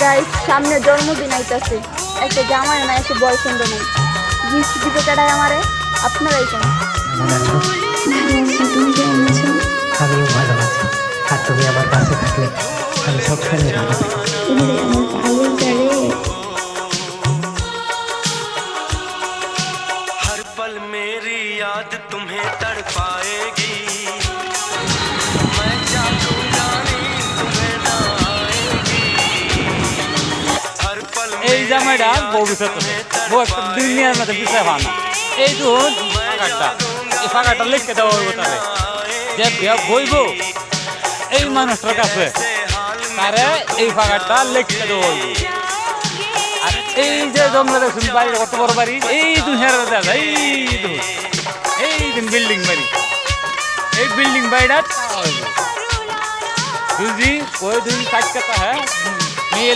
Guys সামনে জন্মদিন আইতাছে, একটা জামাই না একটা বয়ফ্রেন্ড নেই, গিফট দিতে চাই আমারে, আপনারাই কেন? আমিও ভালো আছি, আর তুমি আমার পাশে থাকলে আমি সবসময় ভালো থাকি। हर पल मेरी याद तुम्हें तड़पाएगी, मैं जागूंगा नींद तुम्हें ना आएगी। हर पल এই জামাইটা ভবিষ্যৎ বউ একটা দুনিয়ার মধ্যে বিষয় হয় না। এই ধরুন ফাঁকাটা, এই ফাঁকাটা লিখে দেওয়া হইব তারে, যে বিয়া বইব এই মানুষটার কাছে তারে এই ফাঁকাটা লিখে দেওয়া হইব। আর এই যে জঙ্গলে দেখুন বাড়ি, কত বড় বাড়ি, এই দুনিয়ার এই দিন বিল্ডিং বাড়ি, এই বিল্ডিং বাড়িটা বুঝি কই দিন কাজ করতে হ্যাঁ মেয়ে